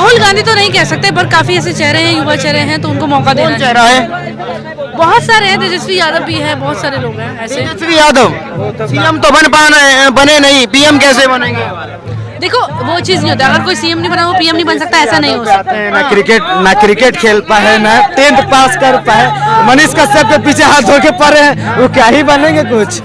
राहुल गांधी तो नहीं कह सकते, पर काफी ऐसे चेहरे हैं, युवा चेहरे हैं, तो उनको मौका देना चेहरा है बहुत सारे हैं। तेजस्वी यादव भी है, बहुत सारे लोग हैं ऐसे। तेजस्वी यादव सीएम तो बने नहीं, पीएम कैसे बनेंगे? देखो वो चीज नहीं होता, अगर कोई सीएम नहीं बना वो पीएम नहीं बन सकता, ऐसा नहीं हो सकता। ना क्रिकेट खेल पाए, ना 10th पास कर पाए, मनीष कश्यप के पीछे हाथ धो के पड़े हैं, वो क्या ही बनेंगे कुछ।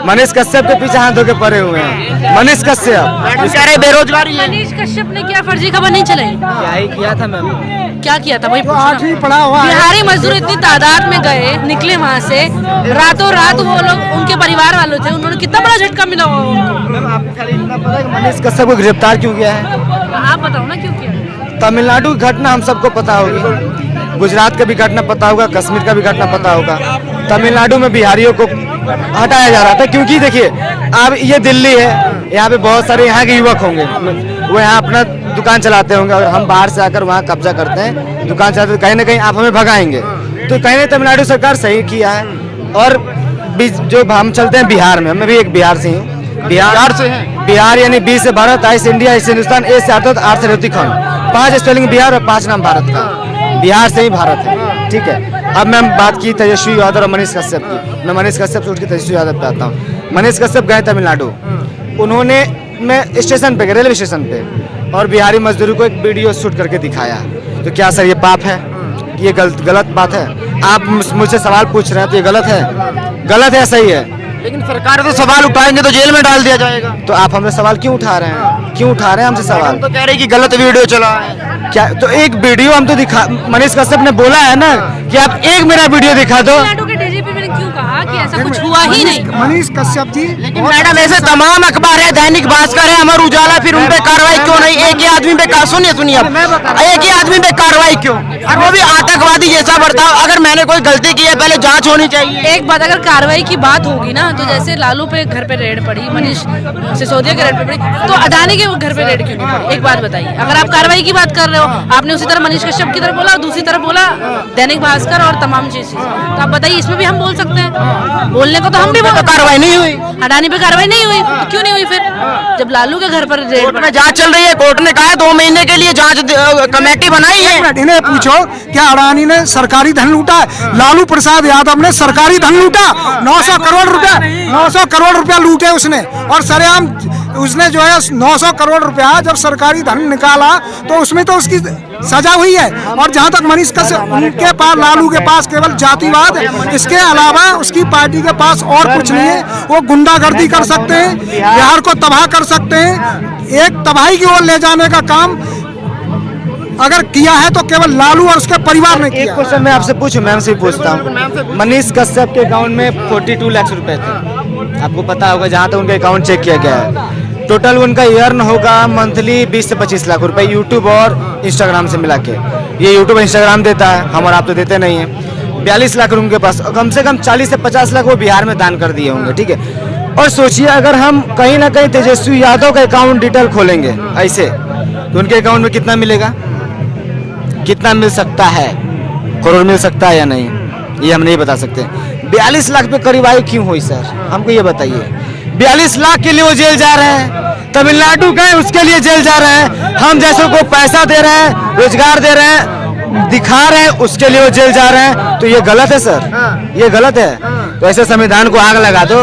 मनीष कश्यप के पीछे हाथ धो के पड़े हुए हैं। मनीष कश्यप बेरोजगारी मनीष कश्यप ने क्या फर्जी खबर नहीं चलाई? क्या ही किया था मैम, क्या किया था वही पूछना। 8वीं पढ़ा हुआ है। बिहारी मजदूर इतनी तादाद में गए, निकले वहाँ से, रातों रात वो लोग, उनके परिवार वालों थे, उन्होंने कितना बड़ा झटका मिला उनको। आपको खाली इतना पता है कि मनीष कश्यप को गिरफ्तार क्यों किया है? आप बताओ ना क्यों किया? तमिलनाडु की घटना हम सबको पता होगी, गुजरात का भी घटना पता होगा, कश्मीर का भी घटना पता होगा। तमिलनाडु में बिहारियों को हटाया जा रहा था क्योंकि देखिए अब ये दिल्ली है, यहाँ पे बहुत सारे यहाँ के युवक होंगे, वो यहाँ अपना दुकान चलाते होंगे, और हम बाहर से आकर वहाँ कब्जा करते हैं, दुकान चलाते हैं, कहीं ना कहीं आप हमें भगाएंगे। तो कहीं ना तमिलनाडु सरकार सही किया है। और जो हम चलते हैं बिहार में, मैं भी एक बिहार से हूँ, बिहार से हैं। बिहार यानी बी से भारत, आई से इंडिया, आई से हिंदुस्तान, ए से आर्थ, आर से रेवती खान, 5 स्पेलिंग बिहार और 5 नाम भारत का। बिहार से ही भारत है, ठीक है। अब मैं बात की तेजस्वी यादव और मनीष कश्यप की, मैं मनीष कश्यप से उठ के तेजस्वी यादव पे आता हूँ। मनीष कश्यप गए तमिलनाडु, उन्होंने मैं स्टेशन पे गए, रेलवे स्टेशन पे, और बिहारी मजदूरों को एक वीडियो शूट करके दिखाया। तो क्या सर ये पाप है? ये गलत बात है? आप मुझसे सवाल पूछ रहे हैं तो ये गलत है? गलत है, सही है? लेकिन सरकार तो सवाल उठाएंगे तो जेल में डाल दिया जाएगा। तो आप हमसे सवाल क्यों उठा रहे हैं? क्यों उठा रहे हैं हमसे सवाल? तो कह रहे कि गलत वीडियो चला है। क्या तो एक वीडियो हम तो दिखा, मनीष कश्यप ने बोला है ना कि आप एक मेरा वीडियो दिखा दो। तमिलनाडु के डीजीपी ने क्यों कहा कि ऐसा कुछ हुआ ही नहीं? मनीष कश्यप जी, लेकिन मैडम ऐसे तमाम अखबार है, दैनिक भास्कर है, अमर उजाला, फिर उन पे कार्रवाई क्यों नहीं? एक ही आदमी पे सुनिए अब, एक ही आदमी पे कार्रवाई क्यों? और वो भी आतंकवादी जैसा बर्ताव। अगर मैंने कोई गलती की है पहले जांच होनी चाहिए। एक बात, अगर कार्रवाई की बात होगी ना, तो जैसे लालू पे घर पे रेड पड़ी, मनीष सिसोदिया के रेड पे पड़ी, तो अडानी के घर पे रेड क्यों नहीं पड़ी? एक बात बताइए। अगर आप कार्रवाई की बात कर रहे हो, आपने उसी तरह मनीष कश्यप की तरफ बोला, दूसरी तरफ बोला दैनिक भास्कर और तमाम चीज, तो आप बताइए इसमें भी हम बोल सकते हैं? बोलने को तो हम भी बोल, कार्रवाई नहीं हुई, अडानी पे कार्रवाई नहीं हुई, तो क्यों नहीं हुई फिर? जब लालू के घर पर रेड में जांच चल रही है, कोर्ट ने कहा 2 महीने के लिए जांच कमेटी बनाई है। इन्हें पूछो क्या अडानी ने सरकारी धन लूटा है? लालू प्रसाद यादव ने सरकारी धन लूटा, 900 करोड़ रुपया, 900 करोड़ रुपया लूटे उसने। और सरेआम उसने जो है 900 करोड़ रुपया जब सरकारी धन निकाला तो उसमें तो उसकी सजा हुई है। और जहां तक मनीष कश्यप, उनके पास, लालू के पास केवल जातिवाद, इसके अलावा उसकी पार्टी के पास और कुछ नहीं है। वो गुंडागर्दी कर सकते हैं, बिहार को तबाह कर सकते हैं, एक तबाही की ओर ले जाने का काम अगर किया है तो केवल लालू और उसके परिवार ने किया। एक क्वेश्चन मैं आपसे पूछूं, मैम से पूछता हूँ। मनीष कश्यप के अकाउंट में 42 लाख रुपए थे, आपको पता होगा, जहाँ तक उनका अकाउंट चेक किया गया है। टोटल उनका अर्न होगा मंथली 20 से 25 लाख रुपए, यूट्यूब और इंस्टाग्राम से मिला के। ये यूट्यूब इंस्टाग्राम देता है, हम और आप तो देते नहीं है। 42 लाख उनके पास, कम से कम 40 से 50 लाख वो बिहार में दान कर दिए होंगे, ठीक है। और सोचिए अगर हम कहीं ना कहीं तेजस्वी यादव का अकाउंट डिटेल खोलेंगे ऐसे, तो उनके अकाउंट में कितना मिलेगा? कितना मिल सकता है? करोड़ मिल सकता है या नहीं, ये हम नहीं बता सकते। 42 लाख पे करीब आयु क्यों हुई सर, हमको ये बताइए। 42 लाख के लिए वो जेल जा रहे हैं, तमिलनाडु गए उसके लिए जेल जा रहे हैं, हम जैसों को पैसा दे रहे हैं, रोजगार दे रहे हैं, दिखा रहे हैं, उसके लिए वो जेल जा रहे हैं। तो ये गलत है सर, ये गलत है। तो ऐसे संविधान को आग लगा दो,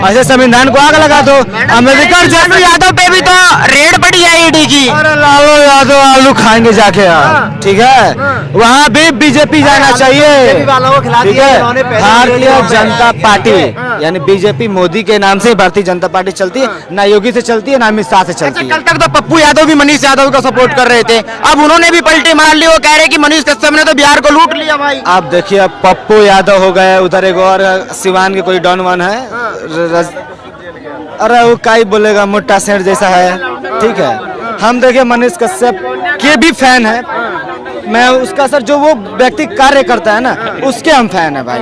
ऐसे संविधान को आग लगा दो। अम्बेडकर लालू यादव पे भी तो रेड पड़ी है ईडी की। अरे लालू यादव आलू खाएंगे जाके यार, ठीक है। वहाँ भी बीजेपी जाना चाहिए, ठीक है। भारतीय जनता पार्टी यानी बीजेपी, मोदी के नाम से भारतीय जनता पार्टी चलती है, ना योगी से चलती है ना अमित शाह से चलती है। कल तक तो पप्पू यादव भी मनीष यादव को सपोर्ट कर रहे थे, अब उन्होंने भी पलटी मार ली। वो कह रहे कि मनीष कश्यप ने तो बिहार को लूट लिया भाई। आप देखिए, अब पप्पू यादव हो गए, उधर एक और सिवान के कोई डॉन वन है, अरे वो काई बोलेगा, मोटा सेठ जैसा है, ठीक है। हम देखिए मनीष कश्यप के भी फैन है, मैं उसका सर जो वो व्यक्ति कार्य करता है ना, उसके हम फैन है भाई।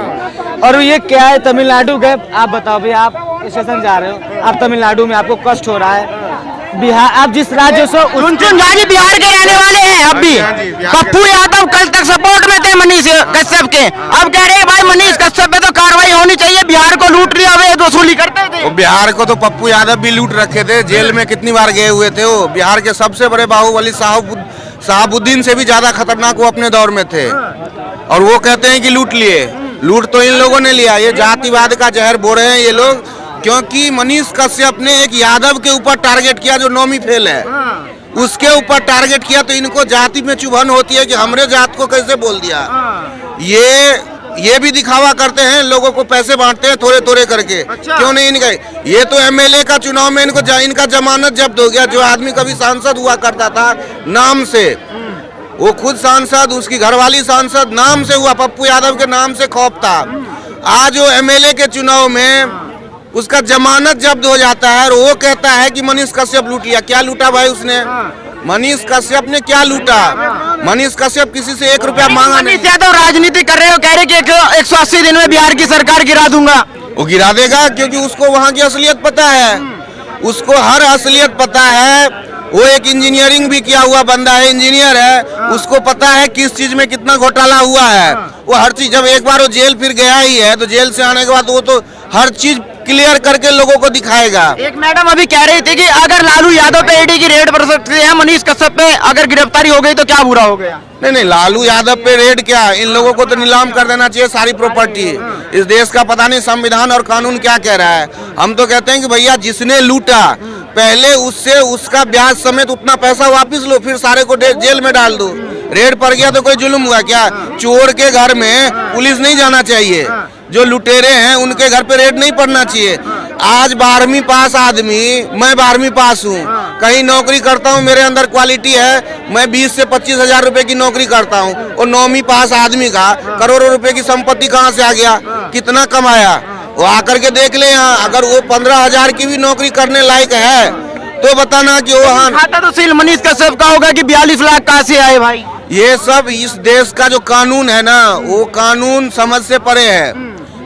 और ये क्या है, तमिलनाडु गए, आप बताओ भाई, आप स्टेशन जा रहे हो, आप तमिलनाडु में आपको कष्ट हो रहा है, बिहार, आप जिस राज्य से चुन झाजी बिहार के रहने वाले हैं। अब भी पप्पू यादव कल तक सपोर्ट में थे मनीष कश्यप के, अब कह रहे हैं भाई मनीष कश्यप पे तो कार्रवाई होनी चाहिए, बिहार को लूट लिया, अवैध वसूली करते थे। बिहार को तो पप्पू यादव भी लूट रखे थे, जेल में कितनी बार गए हुए थे। वो बिहार के सबसे बड़े बाहुबली साहबुद्दीन से भी ज्यादा खतरनाक वो अपने दौर में थे, और वो कहते हैं कि लूट लिए। लूट तो इन लोगों ने लिया। ये जातिवाद का जहर बो रहे हैं ये लोग, क्योंकि मनीष कश्यप ने एक यादव के ऊपर टारगेट किया जो 9वीं फेल है, उसके ऊपर टारगेट किया, तो इनको जाति में चुभन होती है कि हमरे जात को कैसे बोल दिया। ये भी दिखावा करते हैं, लोगों को पैसे बांटते हैं थोड़े थोड़े करके। अच्छा। क्यों नहीं इनका? ये तो एमएलए का चुनाव में इनका जमानत जब्त हो गया। जो आदमी कभी सांसद हुआ करता था नाम से, वो खुद सांसद, उसकी घरवाली सांसद, नाम से हुआ, पप्पू यादव के नाम से खौफ था। आज वो एमएलए के चुनाव में उसका जमानत जब्त हो जाता है और वो कहता है कि मनीष कश्यप लूट लिया। क्या लूटा भाई उसने? मनीष कश्यप ने क्या लूटा? मनीष कश्यप किसी से 1 रुपया मांगा नहीं। मनीष यादव राजनीति कर रहे हो, कह रहे कि 180 दिन में बिहार की सरकार गिरा दूंगा। वो गिरा देगा, क्योंकि उसको वहाँ की असलियत पता है, उसको हर असलियत पता है। वो एक इंजीनियरिंग भी किया हुआ बंदा है, इंजीनियर है, उसको पता है किस चीज में कितना घोटाला हुआ है। वो हर चीज, जब एक बार वो जेल फिर गया ही है, तो जेल से आने के बाद वो तो हर चीज क्लियर करके लोगों को दिखाएगा। एक मैडम अभी कह रही थी कि अगर लालू यादव पे ईडी की रेड पड़ सकती है, मनीष कश्यप पे अगर गिरफ्तारी हो गई तो क्या बुरा हो गया? नहीं, लालू यादव पे रेड क्या, इन लोगों को तो नीलाम कर देना चाहिए सारी प्रॉपर्टी। इस देश का पता नहीं संविधान और कानून क्या कह रहा है। हम तो कहते हैं कि भैया जिसने लूटा पहले उससे उसका ब्याज समेत उतना पैसा वापस लो, फिर सारे को जेल में डाल दो। रेड पड़ गया तो कोई जुल्म हुआ क्या? चोर के घर में पुलिस नहीं जाना चाहिए, जो लुटेरे हैं उनके घर पे रेड नहीं पड़ना चाहिए। आज 12वीं पास आदमी, मैं 12वीं पास हूँ, कहीं नौकरी करता हूँ, मेरे अंदर क्वालिटी है, मैं 20 से 25 हजार रुपए की नौकरी करता हूँ, और 9वीं पास आदमी का करोड़ों रुपए की संपत्ति कहाँ से आ गया, कितना कमाया? वो आकर के देख ले यहाँ। अगर वो 15,000 की भी नौकरी करने लायक है तो बताना कि वो खाता तो सील मनीष कश्यप का होगा कि 42 लाख कहाँ से आए भाई? ये सब इस देश का जो कानून है ना, वो कानून समझ से परे है।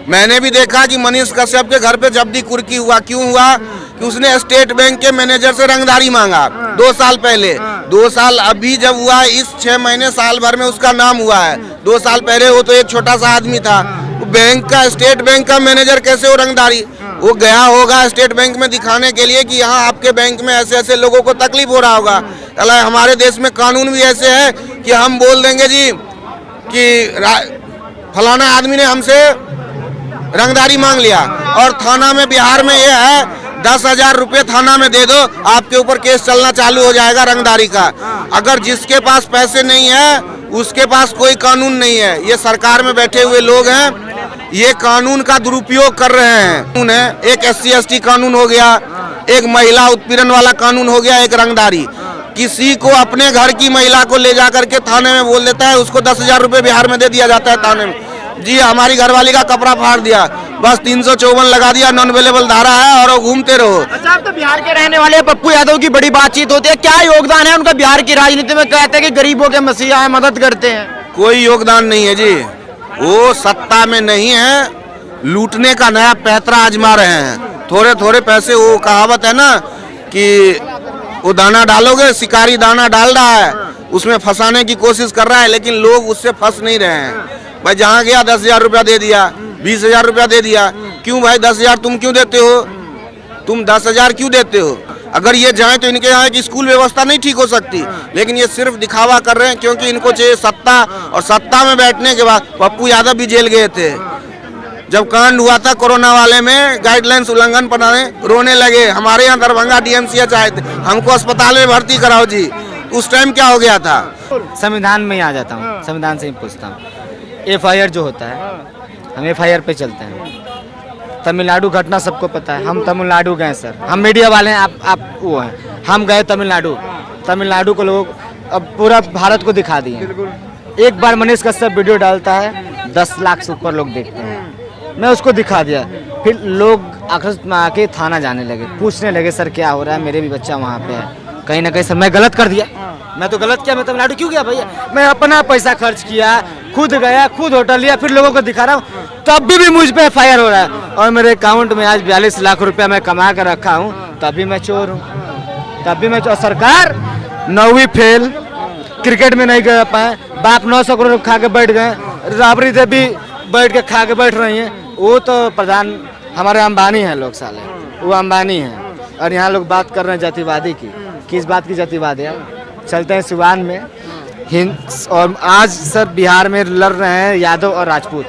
मैंने भी देखा कि मनीष कश्यप के घर पे जब्ती कुर्की हुआ। क्यों हुआ? कि उसने स्टेट बैंक के मैनेजर से रंगदारी मांगा 2 साल पहले। 2 साल अभी जब हुआ, इस 6 महीने साल भर में उसका नाम हुआ है। 2 साल पहले वो तो एक छोटा सा आदमी था। बैंक का, स्टेट बैंक का मैनेजर कैसे हो रंगदारी? वो गया होगा स्टेट बैंक में दिखाने के लिए कि यहाँ आपके बैंक में ऐसे ऐसे लोगों को तकलीफ हो रहा होगा। अल्लाह, हमारे देश में कानून भी ऐसे है कि हम बोल देंगे जी कि फलाना आदमी ने हमसे रंगदारी मांग लिया, और थाना में बिहार में ये है 10,000 रुपये थाना में दे दो, आपके ऊपर केस चलना चालू हो जाएगा रंगदारी का। अगर जिसके पास पैसे नहीं है उसके पास कोई कानून नहीं है। ये सरकार में बैठे हुए लोग हैं, ये कानून का दुरुपयोग कर रहे हैं। एक SC/ST कानून हो गया, एक महिला उत्पीड़न वाला कानून हो गया, एक रंगदारी। किसी को अपने घर की महिला को ले जाकर के थाने में बोल देता है, उसको 10,000 रुपये बिहार में दे दिया जाता है थाने में। जी हमारी घरवाली का कपड़ा फाड़ दिया, बस 354 लगा दिया, नॉन अवेलेबल धारा है, और वो घूमते रहो। अच्छा, आप तो बिहार के रहने वाले पप्पू यादव की बड़ी बातचीत होती है, क्या योगदान है उनका बिहार की राजनीति में? कहते हैं कि गरीबों के मसीहा है, मदद करते हैं। कोई योगदान नहीं है जी, वो सत्ता में नहीं है, लूटने का नया पैतरा आजमा रहे हैं। थोड़े थोड़े पैसे, वो कहावत है ना कि वो दाना डालोगे, शिकारी दाना डाल रहा है, उसमें फंसाने की कोशिश कर रहा है, लेकिन लोग उससे फंस नहीं रहे हैं। भाई जहाँ गया 10,000 रुपया दे दिया, 20,000 रुपया दे दिया। क्यों भाई 10,000 तुम क्यों देते हो? तुम 10,000 क्यों देते हो? अगर ये जाए तो इनके यहाँ की स्कूल व्यवस्था नहीं ठीक हो सकती, लेकिन ये सिर्फ दिखावा कर रहे हैं, क्योंकि इनको चाहिए सत्ता, और सत्ता में बैठने के बाद पप्पू यादव भी जेल गए थे। जब कांड हुआ था कोरोना वाले में, गाइडलाइंस उल्लंघन बनाने, रोने लगे। हमारे यहाँ दरभंगा DMCH आए थे, हमको अस्पताल में भर्ती कराओ जी। उस टाइम क्या हो गया था? संविधान में ही आ जाता हूँ, संविधान से ही पूछता हूँ। FIR जो होता है, हम FIR पे चलते हैं। तमिलनाडु घटना सबको पता है, हम तमिलनाडु गए सर, हम मीडिया वाले हैं, आप वो हैं, हम गए तमिलनाडु को लोग अब पूरा भारत को दिखा दिए। एक बार मनीष कश्यप वीडियो डालता है, 10 लाख से ऊपर लोग देखते हैं। मैं उसको दिखा दिया, फिर लोग आक्रोश में आके थाना जाने लगे, पूछने लगे सर क्या हो रहा है, मेरे भी बच्चा वहाँ पे है। कहीं ना कहीं सर मैं गलत कर दिया, मैं तो गलत किया, मैं तमिलनाडु क्यों गया भैया? मैं अपना पैसा खर्च किया, खुद गया, खुद होटल लिया, फिर लोगों को दिखा रहा हूँ, तब भी मुझ पे FIR हो रहा है। और मेरे अकाउंट में आज 42 लाख रुपया मैं कमा कर रखा हूँ, तभी मैं चोर हूँ, तभी मैं चोर। सरकार 9वीं फेल, क्रिकेट में नहीं कर पाए, बाप 900 करोड़ खा के बैठ गए, राबड़ी देवी बैठ के खा के बैठ रही हैं। वो तो प्रधान हमारे अंबानी हैं लोग साले, वो अंबानी है। और यहाँ लोग बात कर रहे हैं जातिवादी की, किस बात की जातिवादी है? चलते हैं सिवान में और आज सर बिहार में लड़ रहे हैं यादव और राजपूत,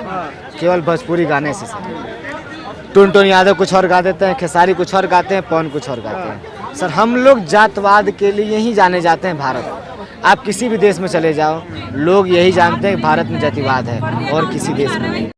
केवल भोजपुरी गाने से सर। टुनटुन यादव कुछ और गा देते हैं, खेसारी कुछ और गाते हैं, पवन कुछ और गाते हैं। सर हम लोग जातवाद के लिए ही जाने जाते हैं भारत। आप किसी भी देश में चले जाओ, लोग यही जानते हैं कि भारत में जातिवाद है और किसी देश में नहीं।